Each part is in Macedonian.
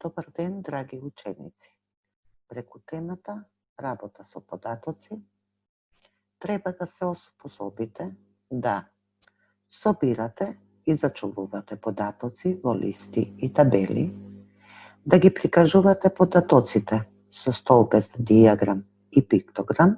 Добар ден, драги ученици. Преку темата работа со податоци, треба да се оспособите да собирате и зачувувате податоци во листи и табели, да ги прикажувате податоците со столбец, дијаграм и пиктограм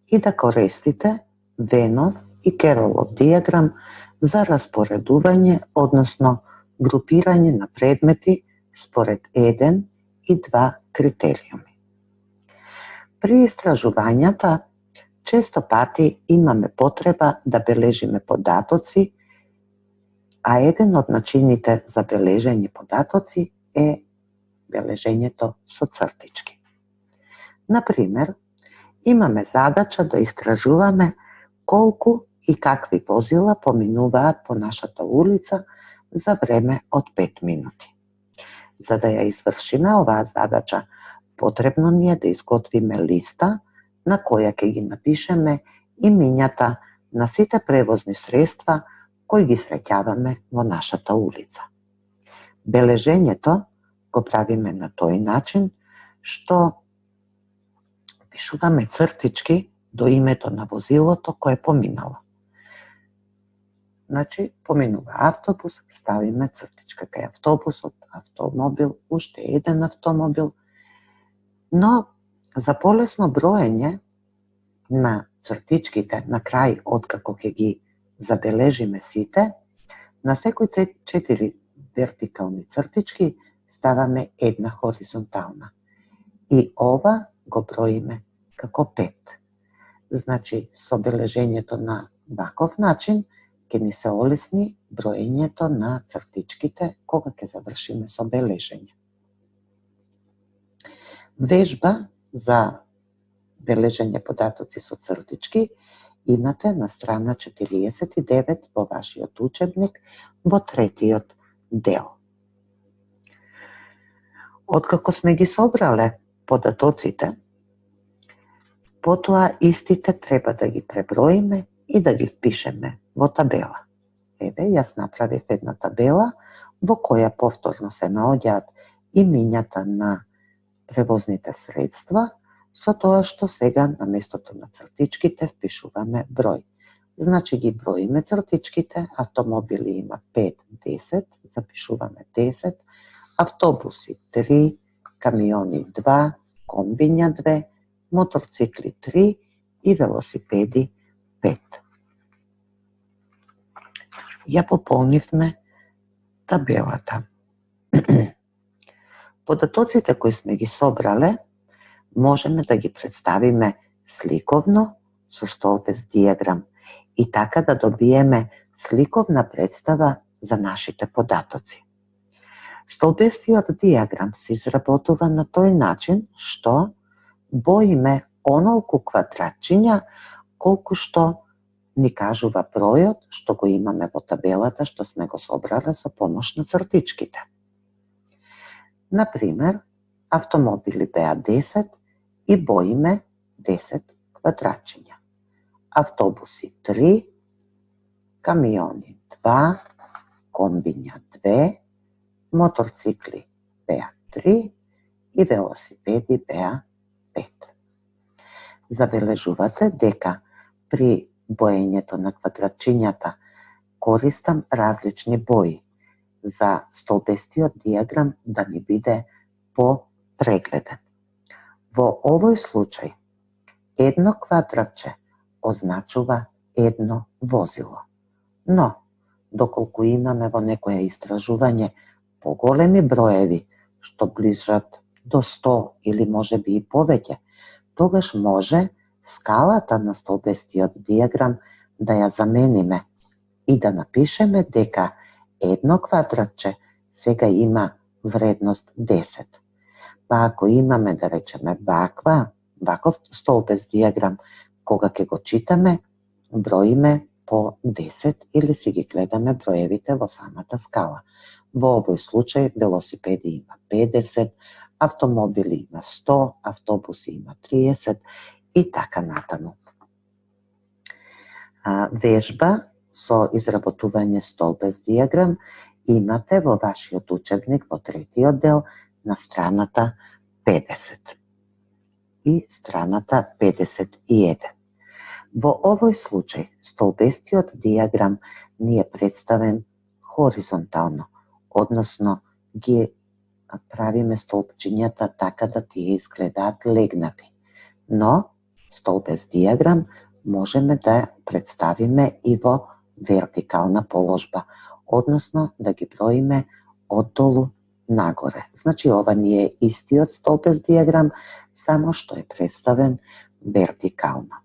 и да користите Венов и Керолов дијаграм за распоредување, односно групирање на предмети според 1 и 2 критериуми. При истражувањата често пати имаме потреба да бележиме податоци, а еден од начините за бележење податоци е бележењето со цртички. Например, имаме задача да истражуваме колку и какви возила поминуваат по нашата улица за време од 5 минути. За да ја извршиме оваа задача, потребно ни е да изготвиме листа на која ќе ги напишеме имињата на сите превозни средства кои ги среќаваме во нашата улица. Бележењето го правиме на тој начин што пишуваме цртички до името на возилото кое поминало. Значи, поминува автобус, ставиме цртичка кај автобусот, автомобил, уште еден автомобил, но за полесно броење на цртичките на крај откако ќе ги забележиме сите, на секој 4 вертикални цртички ставаме една хоризонтална. И ова го броиме како 5. Значи, со бележењето на ваков начин ќе ни се олесни броењето на цртичките кога ќе завршиме со бележење. Вежба за бележење податоци со цртички имате на страна 49 во вашиот учебник во третиот дел. Откако сме ги собрале податоците, потоа истите треба да ги преброиме и да ги впишеме во табела. Еве, јас направив една табела во која повторно се наоѓаат имињата на превозните средства, со тоа што сега на местото на цртичките впишуваме број. Значи ги броиме цртичките, автомобили има 5, 10, запишуваме 10, автобуси 3, камиони 2, комбиња 2, моторцикли 3 и велосипеди 5. Ја пополнивме табелата. Податоците кои сме ги собрале можеме да ги представиме сликовно со столбец дијаграм и така да добиеме сликовна представа за нашите податоци. Столбецниот дијаграм се изработува на тој начин што боиме онолку квадратчиња колку што ни кажува бројот што го имаме во табелата што сме го собрале со помош на цртичките. Например, автомобили беа 10 и боиме 10 квадратчиња. Автобуси 3, камиони 2, комбиња 2, моторцикли беа 3 и велосипеди беа 5. Забележувате дека при боењето на квадратчињата користам различни бои за столбестиот дијаграм да ни биде по-прегледен. Во овој случај, едно квадратче означува едно возило. Но, доколку имаме во некое истражување поголеми броеви, што ближат до 100 или можеби и повеќе, тогаш може скалата на столбестиот дијаграм да ја замениме и да напишеме дека едно квадратче сега има вредност 10. Па ако имаме, да речеме, ваков столбец дијаграм, кога ќе го читаме, броиме по 10 или си ги гледаме броевите во самата скала. Во овој случај велосипеди има 50, автомобили има 100, автобуси има 30 и така натаму. Вежба со изработување столбец дијаграм имате во вашиот учебник во третиот дел на страната 50 и страната 51. Во овој случај, столбестиот дијаграм ни е представен хоризонтално, односно ги правиме столпчињата така да тие изгледаат легнати. Но столбест дијаграм можеме да представиме и во вертикална положба, односно да ги броиме оддолу нагоре. Значи ова ни е истиот столбест дијаграм, само што е представен вертикално.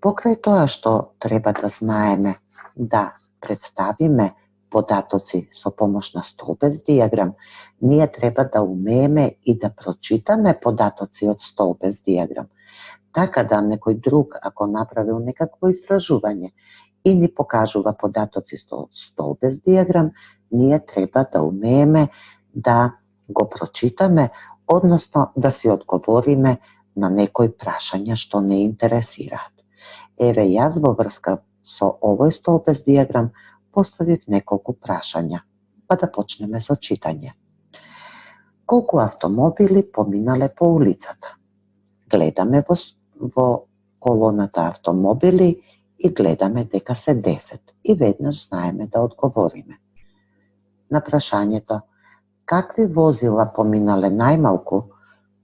Покрај тоа што треба да знаеме да представиме податоци со помош на столбест дијаграм, ние треба да умееме и да прочитаме податоци од столбест дијаграм. Така да некој друг, ако направил некакво истражување и ни покажува податоци со столбест дијаграм, ние треба да умееме да го прочитаме, односно да си одговориме на некои прашања што не интересираат. Еве јас во врска со овој столбест дијаграм поставив неколку прашања, па да почнеме со читање. Колку автомобили поминале по улицата? Гледаме во колоната автомобили и гледаме дека се 10 и веднаш знаеме да одговориме. На прашањето какви возила поминале најмалку,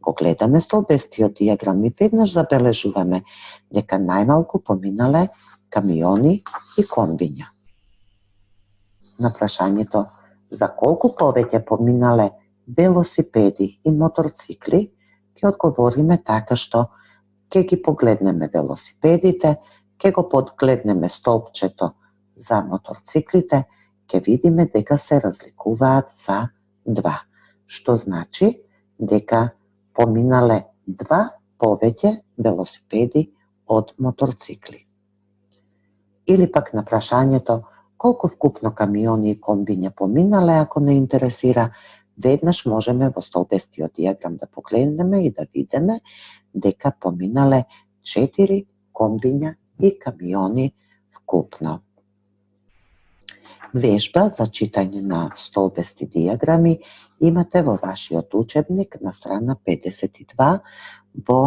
го гледаме столбестиот дијаграм и веднаш забележуваме дека најмалку поминале камиони и комбиња. На прашањето за колку повеќе поминале велосипеди и моторцикли, ќе одговориме така што ќе ги погледнеме велосипедите, ќе го подгледнеме столбчето за моторциклите, ќе видиме дека се разликуваат за 2, што значи дека поминале 2 повеќе велосипеди од моторцикли. Или пак на прашањето колку вкупно камиони и комбиња поминале, ако не интересира, веднаш можеме во столбестиот дијаграм да погледнеме и да видиме дека поминале 4 комбиња и камиони вкупно. Вежба за читање на столбести дијаграми имате во вашиот учебник на страна 52 во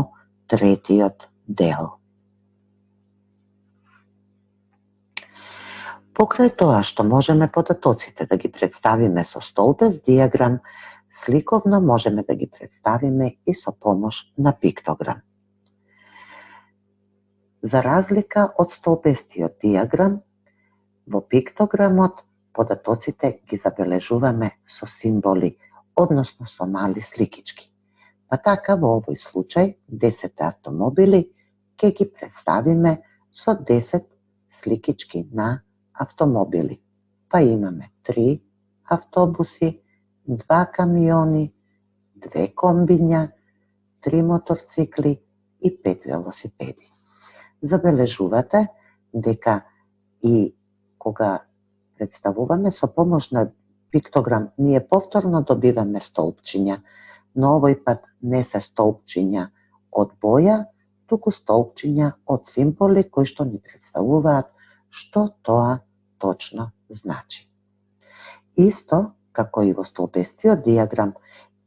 третиот дел. Покрај тоа што можеме податоците да ги представиме со столбест дијаграм, сликовно можеме да ги представиме и со помош на пиктограм. За разлика од столбестиот дијаграм, во пиктограмот податоците ги забележуваме со символи, односно со мали сликички. Па така во овој случај 10 автомобили ќе ги представиме со 10 сликички на автомобили. Па имаме 3 автобуси, 2 камиони, 2 комбиња, 3 моторцикли и 5 велосипеди. Забележувате дека и кога представуваме со помош на пиктограм, ние повторно добиваме столпчиња, но овој пат не се столпчиња од боја, туку столпчиња од символи кои што ни представуваат што тоа точно значи. Исто како и во столбестиот дијаграм,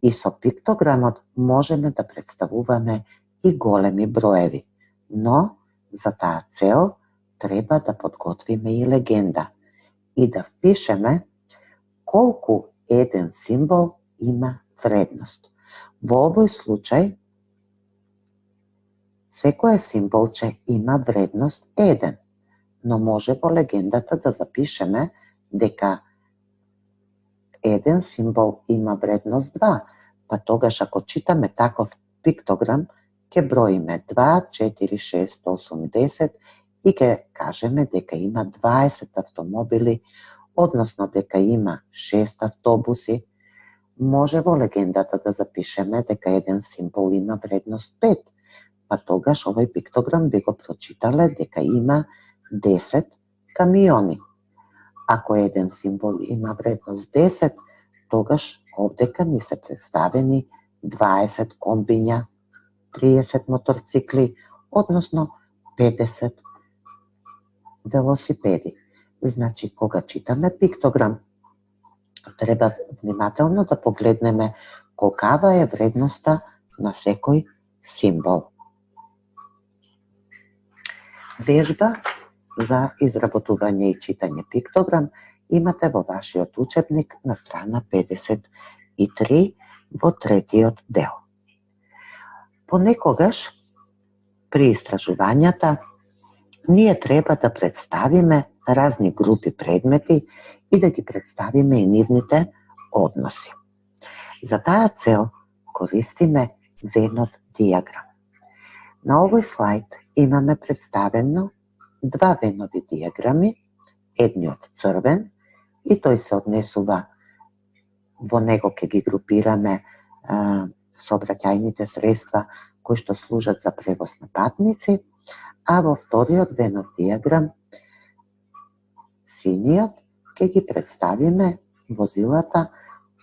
и со пиктограмот можеме да представуваме и големи броеви, но за таа цел треба да подготвиме и легенда и да впишеме колку еден символ има вредност. Во овој случај, секое символче има вредност 1, но може во легендата да запишеме дека еден символ има вредност 2, па тогаш ако читаме таков пиктограм, ќе броиме 2, 4, 6, 8, 10 и ќе кажеме дека има 20 автомобили, односно дека има 6 автобуси. Може во легендата да запишеме дека еден символ има вредност 5, па тогаш овој пиктограм би го прочитале дека има 10 камиони. Ако еден символ има вредност 10, тогаш овдека ни се представени 20 комбиња, 30 моторцикли, односно 50 велосипеди. Значи, кога читаме пиктограм, треба внимателно да погледнеме колкава е вредноста на секој символ. Вежба за изработување и читање пиктограм имате во вашиот учебник на страна 53 во третиот дел. Понекогаш при истражувањата ние треба да представиме разни групи предмети и да ги представиме и нивните односи. За таа цел користиме Венов дијаграм. На овој слайд имаме представено два Венови дијаграми, едниот црвен и тој се однесува, во него ќе ги групираме сообраќајните средства кои што служат за превоз на патници, а во вториот Венов дијаграм, синиот, ќе ги представиме возилата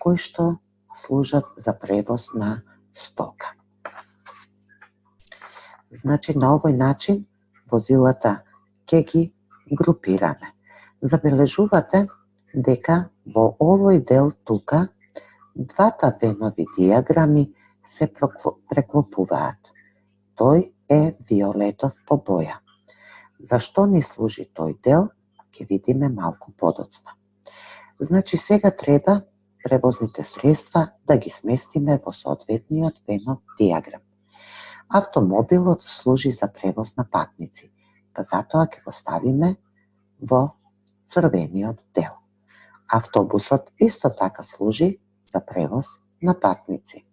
кои што служат за превоз на стока. Значи, на овој начин возилата ќе ги групираме. Забележувате дека во овој дел тука двата Венови дијаграми се преклопуваат. Тој е виолетов по боја. Зашто ни служи тој дел, ќе видиме малку подоцна. Значи, сега треба превозните средства да ги сместиме во соодветниот Венов дијаграм. Автомобилот служи за превоз на патници, па затоа ќе го ставиме во црвениот дел. Автобусот исто така служи за превоз на патници.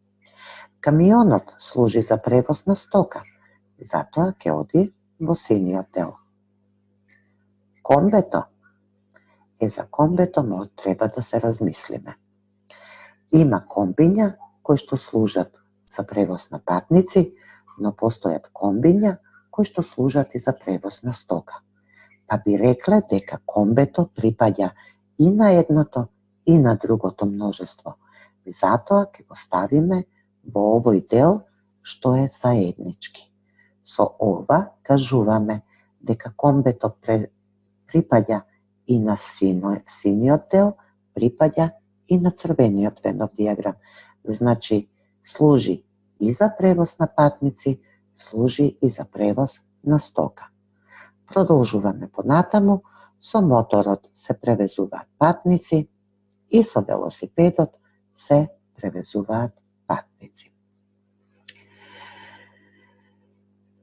Камионот служи за превоз на стока, затоа ќе оди во синиот дел. Комбето, за комбето треба да се размислиме. Има комбиња кои што служат за превоз на патници, но постојат комбиња кои што служат и за превоз на стока. Па би рекле дека комбето припаѓа и на едното и на другото множество. Затоа ќе го ставиме во овој дел што е заеднички. Со ова кажуваме дека комбето припаѓа и на синиот дел, припаѓа и на црвениот Венов дијаграм. Значи, служи и за превоз на патници, служи и за превоз на стока. Продолжуваме понатаму, со моторот се превезуваат патници и со велосипедот се превезуваат патници.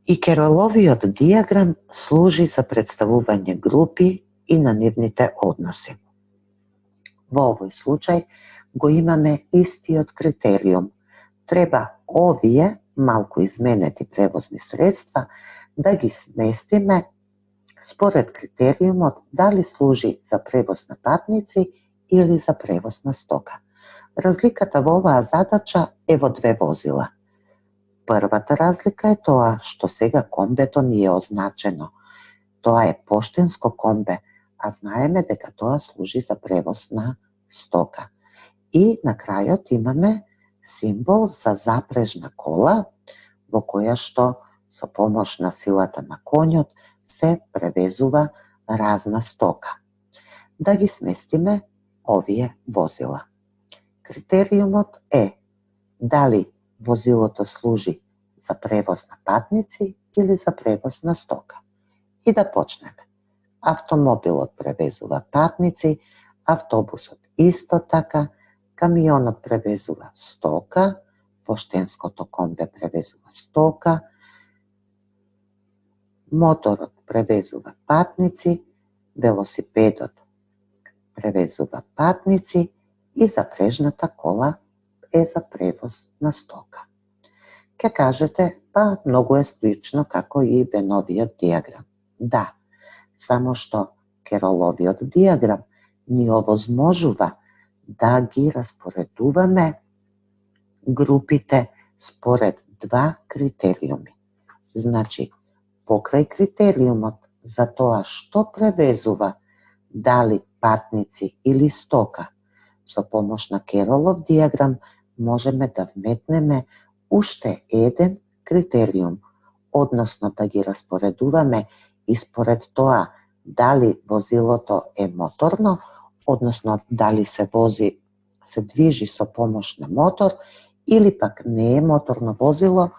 И Кероловиот дијаграм служи за представување групи и на нивните односи. Во овој случај го имаме истиот критериум. Треба овие малку изменети превозни средства да ги сместиме според критериумот дали служи за превоз на патници или за превоз на стока. Разликата во оваа задача е во две возила. Првата разлика е тоа што сега комбето ни е означено. Тоа е поштенско комбе, а знаеме дека тоа служи за превоз на стока. И на крајот имаме символ за запрежна кола, во која што со помош на силата на конјот се превезува разна стока. Да ги сместиме овие возила. Критериумот е дали возилото служи за превоз на патници или за превоз на стока. И да почнеме. Автомобилот превезува патници, автобусот исто така, камионот превезува стока, поштенското комбе превезува стока, моторот превезува патници, велосипедот превезува патници и запрежната кола е за превоз на стока. Ке кажете, па многу е слично како и Веновиот дијаграм. Да, само што Кероловиот дијаграм ни овозможува да ги распоредуваме групите според два критериуми. Значи, покрај критериумот за тоа што превезува, дали патници или стока, со помош на Керолов дијаграм можеме да вметнеме уште еден критериум, односно да ги распоредуваме и според тоа дали возилото е моторно, односно дали се движи со помош на мотор, или пак не е моторно возило,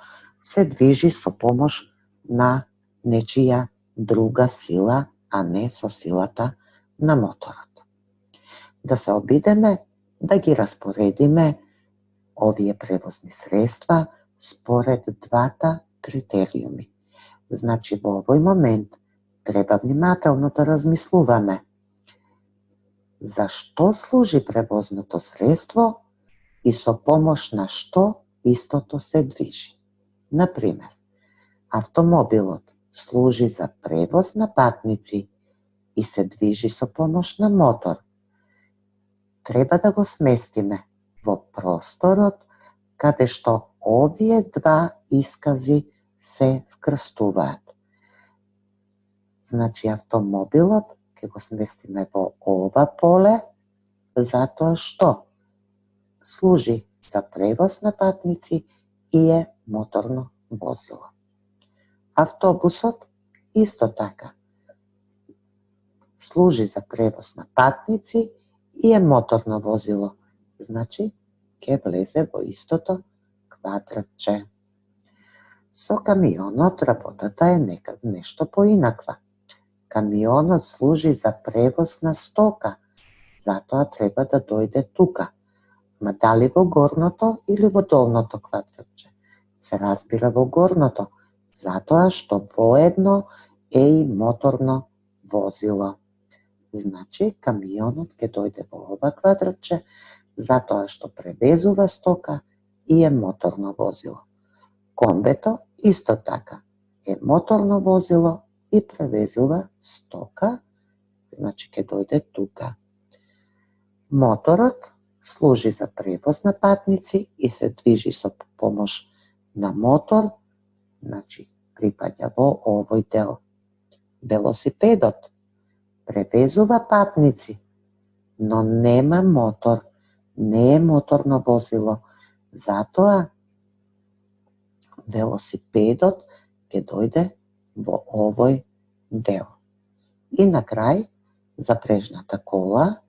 се движи со помош на нечија друга сила, а не со силата на моторот. Да се обидеме да ги распоредиме овие превозни средства според двата критериуми. Значи, во овој момент треба внимателно да размислуваме за што служи превозното средство и со помош на што истото се движи. Например, автомобилот служи за превоз на патници и се движи со помош на мотор. Треба да го сместиме во просторот каде што овие два искази се вкрстуваат. Значи, автомобилот ќе го сместиме во ова поле, затоа што служи за превоз на патници и е моторно возило. Автобусот исто така служи за превоз на патници и е моторно возило. Значи, ќе влезе во истото квадратче. Со камионот работата е нешто поинаква. Камионот служи за превоз на стока, затоа треба да дојде тука. Ма дали во горното или во долното квадратче? Се разбира во горното, затоа што воедно е и моторно возило. Значи, камионот ќе дојде во ова квадратче, затоа што превезува стока и е моторно возило. Комбето исто така е моторно возило и превезува стока, значи ќе дојде тука. Моторот служи за превоз на патници и се движи со помош на мотор, значи припаѓа во овој дел. Велосипедот превезува патници, но нема мотор, не е моторно возило, затоа велосипедот ќе дојде во овој дел. И на крај, запрежната кола,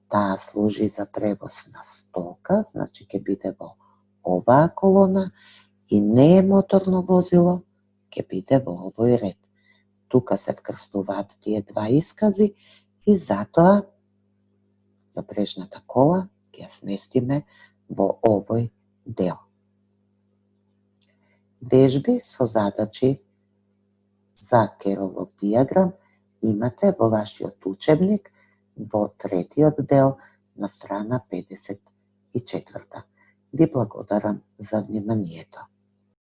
таа служи за превоз на стока, значи ќе биде во оваа колона, и не е моторно возило, ќе биде во овој ред. Тука се вкрстуваат тие два искази и затоа запрежната кола ќе ја сместиме во овој дел. Вежби со задачи за Керолов диаграм имате во вашиот учебник во третиот дел на страна 54. Ви благодарам за вниманието.